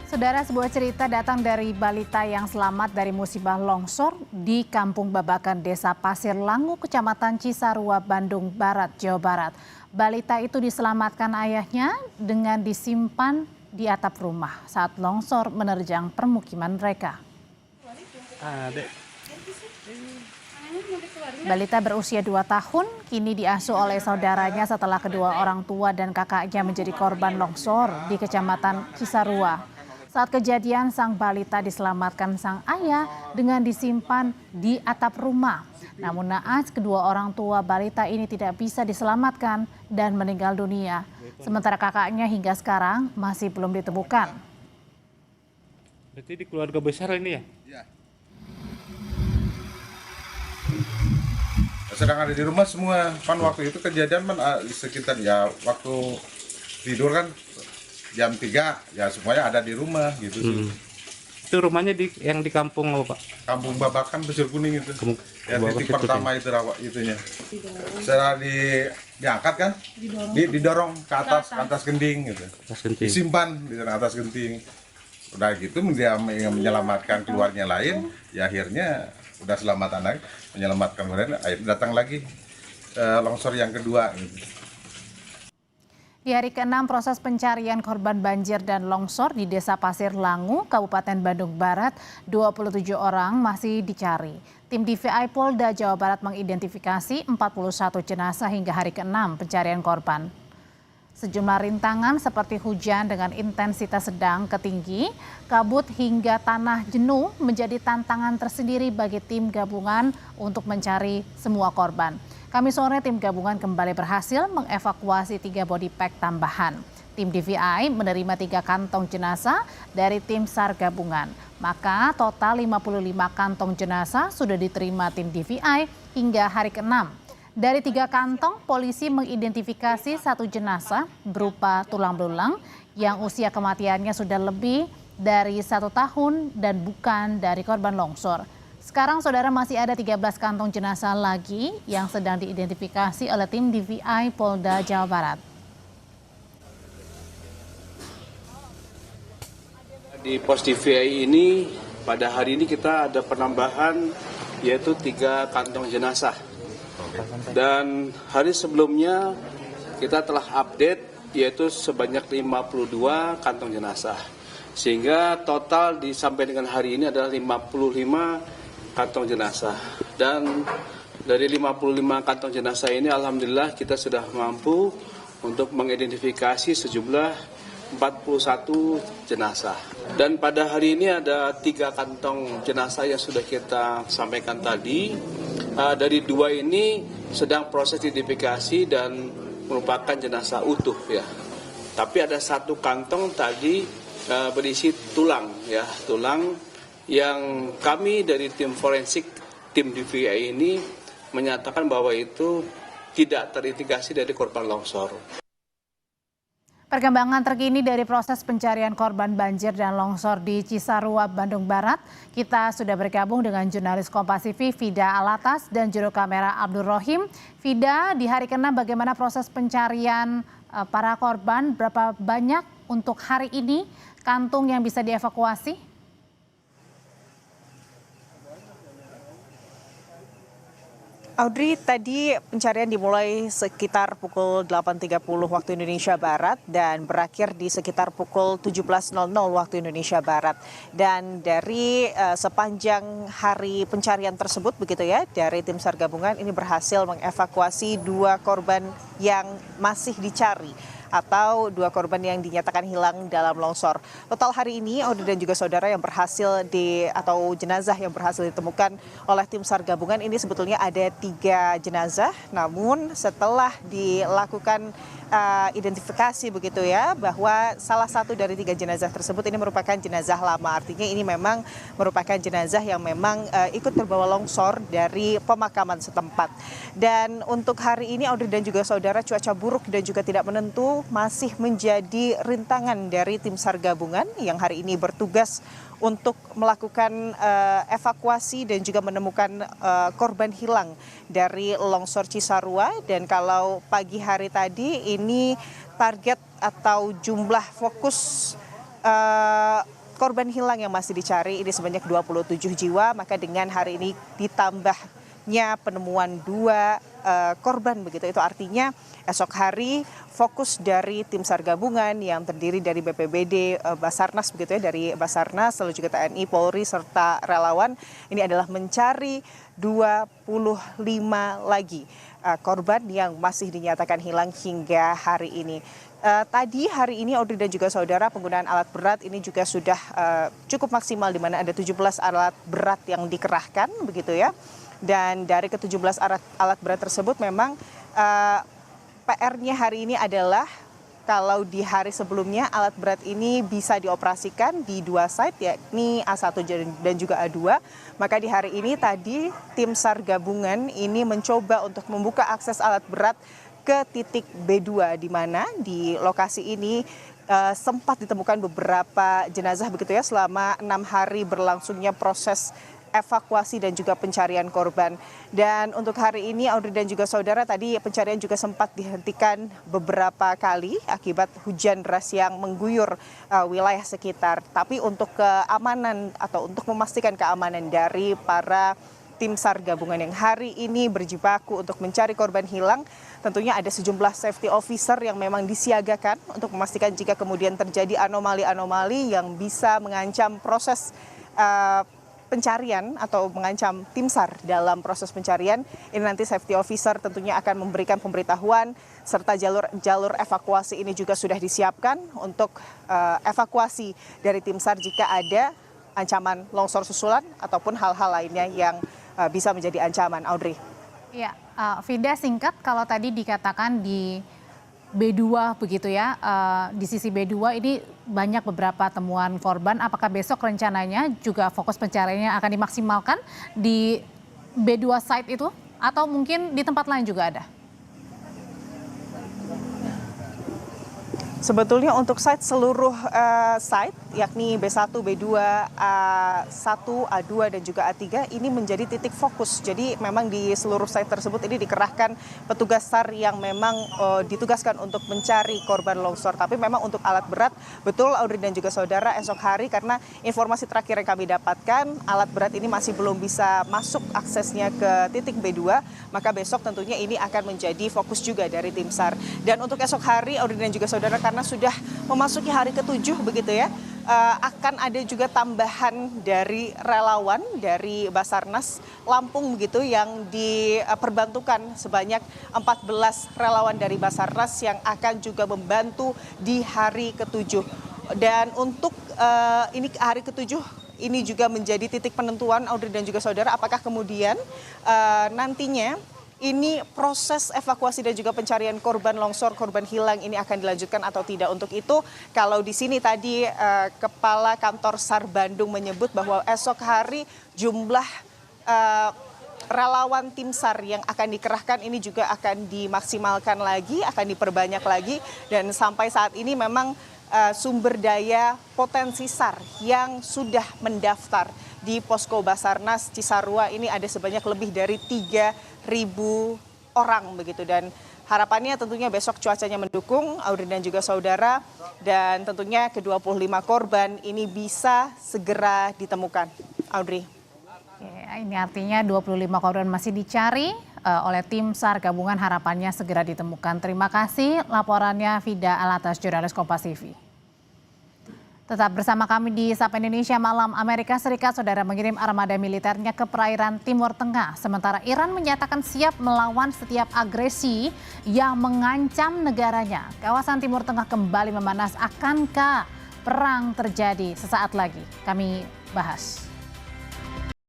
Saudara, sebuah cerita datang dari balita yang selamat dari musibah longsor di Kampung Babakan, Desa Pasir Langu, Kecamatan Cisarua, Bandung Barat, Jawa Barat. Balita itu diselamatkan ayahnya dengan disimpan di atap rumah saat longsor menerjang permukiman mereka. Balita berusia 2 tahun kini diasuh oleh saudaranya setelah kedua orang tua dan kakaknya menjadi korban longsor di Kecamatan Cisarua. Saat kejadian, sang balita diselamatkan sang ayah dengan disimpan di atap rumah. Namun naas, kedua orang tua balita ini tidak bisa diselamatkan dan meninggal dunia. Sementara kakaknya hingga sekarang masih belum ditemukan. Berarti di keluarga besar ini ya? Iya. Sedang ada di rumah semua. Kan waktu itu kejadian sekitar waktu tidur kan jam 3 ya semuanya ada di rumah gitu sih. Itu rumahnya yang di kampung apa, Pak? Kampung Babakan, Pasir Kuning itu. Ya titik pertama itu itunya. Setelah diangkat kan, didorong ke atas genting gitu. Disimpan di atas genting. Udah gitu dia menyelamatkan keluarnya lain, ya akhirnya udah selamatan lagi, menyelamatkan kemudian datang lagi longsor yang kedua gitu. Di hari ke-6 proses pencarian korban banjir dan longsor di Desa Pasir Langu, Kabupaten Bandung Barat, 27 orang masih dicari. Tim DVI Polda Jawa Barat mengidentifikasi 41 jenazah hingga hari ke-6 pencarian korban. Sejumlah rintangan seperti hujan dengan intensitas sedang ke tinggi, kabut hingga tanah jenuh menjadi tantangan tersendiri bagi tim gabungan untuk mencari semua korban. Kami sore tim gabungan kembali berhasil mengevakuasi 3 body pack tambahan. Tim DVI menerima 3 kantong jenazah dari tim SAR gabungan. Maka total 55 kantong jenazah sudah diterima tim DVI hingga hari ke-6. Dari 3 kantong, polisi mengidentifikasi 1 jenazah berupa tulang belulang yang usia kematiannya sudah lebih dari 1 tahun dan bukan dari korban longsor. Sekarang saudara masih ada 13 kantong jenazah lagi yang sedang diidentifikasi oleh tim DVI Polda Jawa Barat. Di pos DVI ini pada hari ini kita ada penambahan yaitu 3 kantong jenazah. Dan hari sebelumnya kita telah update yaitu sebanyak 52 kantong jenazah. Sehingga total sampai dengan hari ini adalah 55 kantong jenazah. Dan dari 55 kantong jenazah ini alhamdulillah kita sudah mampu untuk mengidentifikasi sejumlah 41 jenazah. Dan pada hari ini ada 3 kantong jenazah yang sudah kita sampaikan tadi. Dari 2 ini sedang proses identifikasi dan merupakan jenazah utuh ya. Tapi ada 1 kantong tadi berisi tulang ya, tulang yang kami dari tim forensik, tim DVI ini menyatakan bahwa itu tidak terindikasi dari korban longsor. Perkembangan terkini dari proses pencarian korban banjir dan longsor di Cisarua, Bandung Barat, kita sudah bergabung dengan jurnalis Kompas TV Fida Alatas dan juru kamera Abdul Rohim. Fida, di hari ke-6 bagaimana proses pencarian para korban? Berapa banyak untuk hari ini kantung yang bisa dievakuasi? Audrey, tadi pencarian dimulai sekitar pukul 8.30 waktu Indonesia Barat dan berakhir di sekitar pukul 17.00 waktu Indonesia Barat. Dan dari sepanjang hari pencarian tersebut begitu ya, dari tim SAR gabungan ini berhasil mengevakuasi 2 korban yang masih dicari atau 2 korban yang dinyatakan hilang dalam longsor. Total hari ini Audrey dan juga saudara yang berhasil atau jenazah yang berhasil ditemukan oleh tim SAR gabungan ini sebetulnya ada 3 jenazah. Namun setelah dilakukan identifikasi begitu ya, bahwa salah satu dari 3 jenazah tersebut ini merupakan jenazah lama. Artinya ini memang merupakan jenazah yang memang ikut terbawa longsor dari pemakaman setempat. Dan untuk hari ini Audrey dan juga saudara, cuaca buruk dan juga tidak menentu masih menjadi rintangan dari tim SAR gabungan yang hari ini bertugas untuk melakukan evakuasi dan juga menemukan korban hilang dari longsor Cisarua. Dan kalau pagi hari tadi ini target atau jumlah fokus korban hilang yang masih dicari ini sebanyak 27 jiwa, maka dengan hari ini ditambahnya penemuan 2 korban begitu, itu artinya esok hari fokus dari tim SAR gabungan yang terdiri dari BPBD, Basarnas begitu ya, dari Basarnas, lalu juga TNI, Polri serta relawan, ini adalah mencari 25 lagi korban yang masih dinyatakan hilang hingga hari ini. Tadi hari ini Audrey dan juga saudara, penggunaan alat berat ini juga sudah cukup maksimal, di mana ada 17 alat berat yang dikerahkan begitu ya. Dan dari ke-17 alat berat tersebut memang PR-nya hari ini adalah kalau di hari sebelumnya alat berat ini bisa dioperasikan di 2 site, yakni A1 dan juga A2. Maka di hari ini tadi tim SAR gabungan ini mencoba untuk membuka akses alat berat ke titik B2, di mana di lokasi ini sempat ditemukan beberapa jenazah begitu ya selama 6 hari berlangsungnya proses evakuasi dan juga pencarian korban. Dan untuk hari ini Audrey dan juga saudara, tadi pencarian juga sempat dihentikan beberapa kali akibat hujan deras yang mengguyur wilayah sekitar. Tapi untuk keamanan atau untuk memastikan keamanan dari para tim SAR gabungan yang hari ini berjibaku untuk mencari korban hilang, tentunya ada sejumlah safety officer yang memang disiagakan untuk memastikan jika kemudian terjadi anomali-anomali yang bisa mengancam proses pencarian atau mengancam tim SAR dalam proses pencarian. Ini nanti safety officer tentunya akan memberikan pemberitahuan serta jalur evakuasi ini juga sudah disiapkan untuk evakuasi dari tim SAR jika ada ancaman longsor susulan ataupun hal-hal lainnya yang bisa menjadi ancaman. Audrey. Ya, Vida, singkat, kalau tadi dikatakan di B2 begitu ya, di sisi B2 ini banyak beberapa temuan korban. Apakah besok rencananya juga fokus pencariannya akan dimaksimalkan di B2 site itu? Atau mungkin di tempat lain juga ada? Sebetulnya untuk site seluruh site yakni B1, B2, A1, A2 dan juga A3 ini menjadi titik fokus. Jadi memang di seluruh site tersebut ini dikerahkan petugas SAR yang memang ditugaskan untuk mencari korban longsor. Tapi memang untuk alat berat, betul Audrey dan juga saudara, esok hari karena informasi terakhir yang kami dapatkan alat berat ini masih belum bisa masuk aksesnya ke titik B2, maka besok tentunya ini akan menjadi fokus juga dari tim SAR. Dan untuk esok hari Audrey dan juga saudara, karena sudah memasuki hari ke-7 begitu ya, akan ada juga tambahan dari relawan dari Basarnas Lampung begitu yang diperbantukan sebanyak 14 relawan dari Basarnas yang akan juga membantu di hari ke-7. Dan untuk ini hari ke-7 ini juga menjadi titik penentuan Audrey dan juga saudara, apakah kemudian nantinya ini proses evakuasi dan juga pencarian korban longsor, korban hilang ini akan dilanjutkan atau tidak. Untuk itu, kalau di sini tadi Kepala Kantor SAR Bandung menyebut bahwa esok hari jumlah relawan tim SAR yang akan dikerahkan ini juga akan dimaksimalkan lagi, akan diperbanyak lagi. Dan sampai saat ini memang sumber daya potensi SAR yang sudah mendaftar di Posko Basarnas Cisarua ini ada sebanyak lebih dari 3.000 orang begitu, dan harapannya tentunya besok cuacanya mendukung Audrey dan juga saudara, dan tentunya ke-25 korban ini bisa segera ditemukan. Audrey. Ini artinya 25 korban masih dicari oleh tim SAR gabungan, harapannya segera ditemukan. Terima kasih laporannya Vida Alatas, jurnalis Kompas TV. Tetap bersama kami di Sapa Indonesia Malam. Amerika Serikat, saudara, mengirim armada militernya ke perairan Timur Tengah. Sementara Iran menyatakan siap melawan setiap agresi yang mengancam negaranya. Kawasan Timur Tengah kembali memanas. Akankah perang terjadi? Sesaat lagi kami bahas.